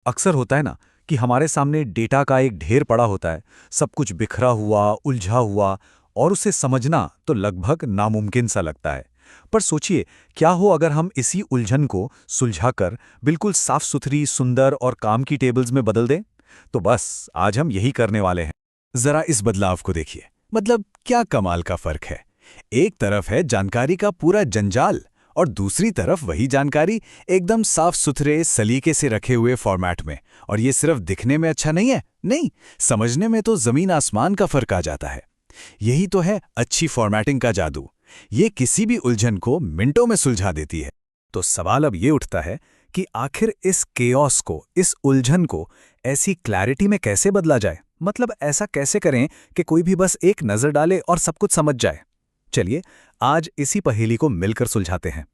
अक्सर होता है ना कि हमारे सामने डेटा का एक ढेर पड़ा होता है, सब कुछ बिखरा हुआ, उलझा हुआ, और उसे समझना तो लगभग नामुमकिन सा लगता है। पर सोचिए, क्या हो अगर हम इसी उलझन को सुलझाकर बिल्कुल साफ सुथरी, सुंदर और काम की टेबल्स में बदल दें? तो बस आज हम यही करने वाले हैं। जरा इस बदलाव को देखिए, मतलब क्या कमाल का फर्क है। एक तरफ है जानकारी का पूरा जंजाल, और दूसरी तरफ वही जानकारी एकदम साफ सुथरे सलीके से रखे हुए फॉर्मेट में। और ये सिर्फ दिखने में अच्छा नहीं है, नहीं, समझने में तो जमीन आसमान का फर्क आ जाता है। यही तो है अच्छी फॉर्मेटिंग का जादू। ये किसी भी उलझन को मिनटों में सुलझा देती है। तो सवाल अब ये उठता है कि आखिर इस केओस को, इस उलझन को ऐसी क्लैरिटी में कैसे बदला जाए। मतलब ऐसा कैसे करें कि कोई भी बस एक नजर डाले और सब कुछ समझ जाए। चलिए आज इसी पहेली को मिलकर सुलझाते हैं।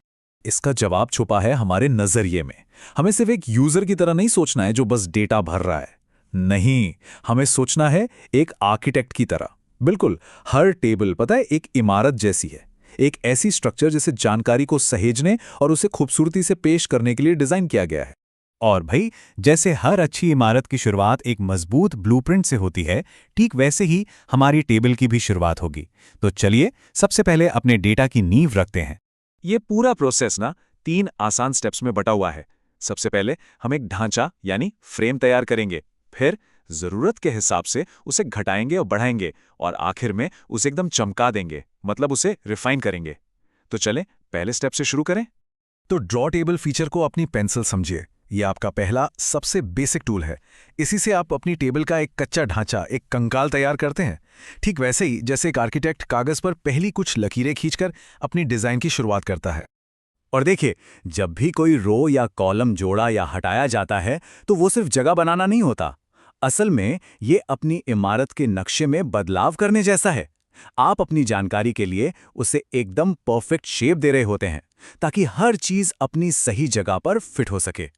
इसका जवाब छुपा है हमारे नजरिए में। हमें सिर्फ एक यूजर की तरह नहीं सोचना है जो बस डेटा भर रहा है। नहीं, हमें सोचना है एक आर्किटेक्ट की तरह। बिल्कुल, हर टेबल पता है एक इमारत जैसी है। एक ऐसी स्ट्रक्चर जिसे जानकारी को सहेजने और उसे खूबसूरती से पेश करने के लिए डिजाइन किया गया है। और भाई, जैसे हर अच्छी इमारत की शुरुआत एक मजबूत ब्लूप्रिंट से होती है, ठीक वैसे ही हमारी टेबल की भी शुरुआत होगी। तो चलिए सबसे पहले अपने डेटा की नींव रखते हैं। ये पूरा प्रोसेस ना 3 आसान स्टेप्स में बटा हुआ है। सबसे पहले हम एक ढांचा यानी फ्रेम तैयार करेंगे, फिर जरूरत के हिसाब से उसे घटाएंगे और बढ़ाएंगे, और आखिर में उसे एकदम चमका देंगे, मतलब उसे रिफाइन करेंगे। तो चलें पहले स्टेप से शुरू करें। तो ड्रॉ टेबल फीचर को अपनी पेंसिल समझिए। ये आपका पहला सबसे बेसिक टूल है। इसी से आप अपनी टेबल का एक कच्चा ढांचा, एक कंकाल तैयार करते हैं। ठीक वैसे ही जैसे एक आर्किटेक्ट कागज पर पहली कुछ लकीरें खींचकर अपनी डिजाइन की शुरुआत करता है। और देखिए, जब भी कोई रो या कॉलम जोड़ा या हटाया जाता है तो वो सिर्फ जगह बनाना नहीं होता। असल में ये अपनी इमारत के नक्शे में बदलाव करने जैसा है। आप अपनी जानकारी के लिए उसे एकदम परफेक्ट शेप दे रहे होते हैं, ताकि हर चीज अपनी सही जगह पर फिट हो सके।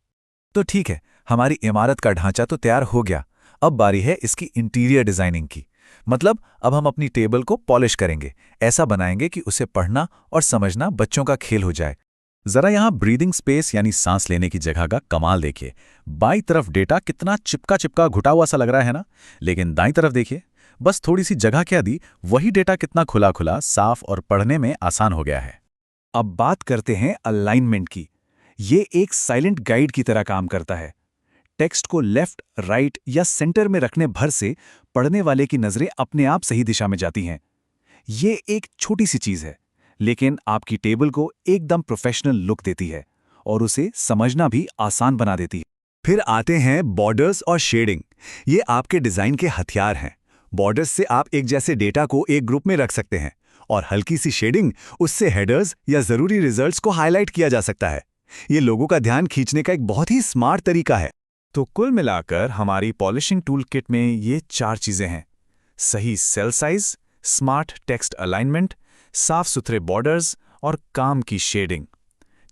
तो ठीक है, हमारी इमारत का ढांचा तो तैयार हो गया। अब बारी है इसकी इंटीरियर डिजाइनिंग की। मतलब अब हम अपनी टेबल को पॉलिश करेंगे, ऐसा बनाएंगे कि उसे पढ़ना और समझना बच्चों का खेल हो जाए। जरा यहाँ ब्रीदिंग स्पेस यानी सांस लेने की जगह का कमाल देखिए। बाईं तरफ डेटा कितना चिपका चिपका घुटा हुआ सा लग रहा है ना, लेकिन दाईं तरफ देखिए, बस थोड़ी सी जगह क्या दी, वही डेटा कितना खुला खुला, साफ और पढ़ने में आसान हो गया है। अब बात करते हैं अलाइनमेंट की। ये एक साइलेंट गाइड की तरह काम करता है। टेक्स्ट को लेफ्ट, राइट या सेंटर में रखने भर से पढ़ने वाले की नजरें अपने आप सही दिशा में जाती हैं। ये एक छोटी सी चीज है, लेकिन आपकी टेबल को एकदम प्रोफेशनल लुक देती है और उसे समझना भी आसान बना देती है। फिर आते हैं बॉर्डर्स और शेडिंग। ये आपके डिजाइन के हथियार हैं। बॉर्डर्स से आप एक जैसे डेटा को एक ग्रुप में रख सकते हैं, और हल्की सी शेडिंग, उससे हेडर्स या जरूरी रिजल्ट्स को हाईलाइट किया जा सकता है। ये लोगों का ध्यान खींचने का एक बहुत ही स्मार्ट तरीका है। तो कुल मिलाकर हमारी पॉलिशिंग टूल किट में ये 4 चीजें हैं: सही cell size, smart text alignment, साफ सुथरे बॉर्डर्स और काम की शेडिंग।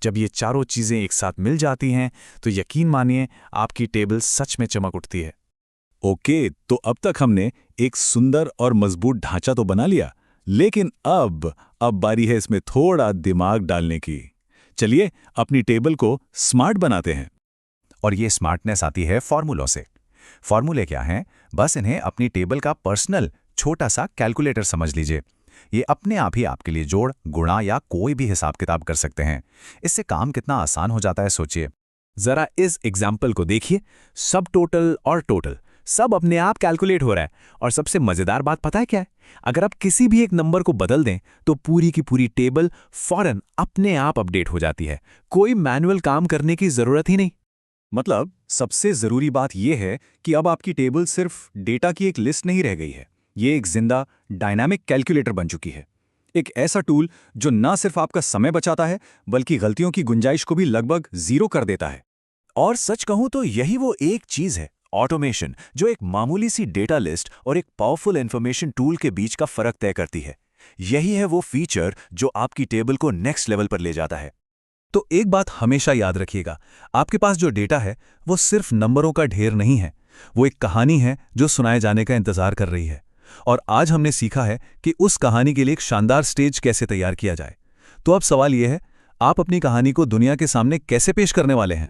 जब ये चारों चीजें एक साथ मिल जाती हैं तो यकीन मानिए आपकी टेबल सच में चमक उठती है। ओके, तो अब तक हमने एक सुंदर और मजबूत ढांचा तो बना लिया, लेकिन अब बारी है इसमें थोड़ा दिमाग डालने की। चलिए अपनी टेबल को स्मार्ट बनाते हैं। और ये स्मार्टनेस आती है फॉर्मूलों से। फॉर्मूले क्या हैं? बस इन्हें अपनी टेबल का पर्सनल छोटा सा कैलकुलेटर समझ लीजिए। ये अपने आप ही आपके लिए जोड़, गुणा या कोई भी हिसाब किताब कर सकते हैं। इससे काम कितना आसान हो जाता है सोचिए। जरा इस एग्जाम्पल को देखिए। सब टोटल और टोटल सब अपने आप कैलकुलेट हो रहा है। और सबसे मजेदार बात पता है क्या है? अगर आप किसी भी एक नंबर को बदल दें तो पूरी की पूरी टेबल फौरन अपने आप अपडेट हो जाती है। कोई मैनुअल काम करने की जरूरत ही नहीं। मतलब सबसे जरूरी बात यह है कि अब आपकी टेबल सिर्फ डेटा की एक लिस्ट नहीं रह गई है। ये एक जिंदा डायनामिक कैलकुलेटर बन चुकी है। एक ऐसा टूल जो ना सिर्फ आपका समय बचाता है, बल्कि गलतियों की गुंजाइश को भी लगभग जीरो कर देता है। और सच कहूं तो यही वो एक चीज है, ऑटोमेशन, जो एक मामूली सी डेटा लिस्ट और एक पावरफुल इंफॉर्मेशन टूल के बीच का फर्क तय करती है। यही है वो फीचर जो आपकी टेबल को नेक्स्ट लेवल पर ले जाता है। तो एक बात हमेशा याद रखिएगा, आपके पास जो डेटा है वो सिर्फ नंबरों का ढेर नहीं है। वो एक कहानी है जो सुनाए जाने का इंतजार कर रही है। और आज हमने सीखा है कि उस कहानी के लिए एक शानदार स्टेज कैसे तैयार किया जाए। तो अब सवाल यह है, आप अपनी कहानी को दुनिया के सामने कैसे पेश करने वाले हैं?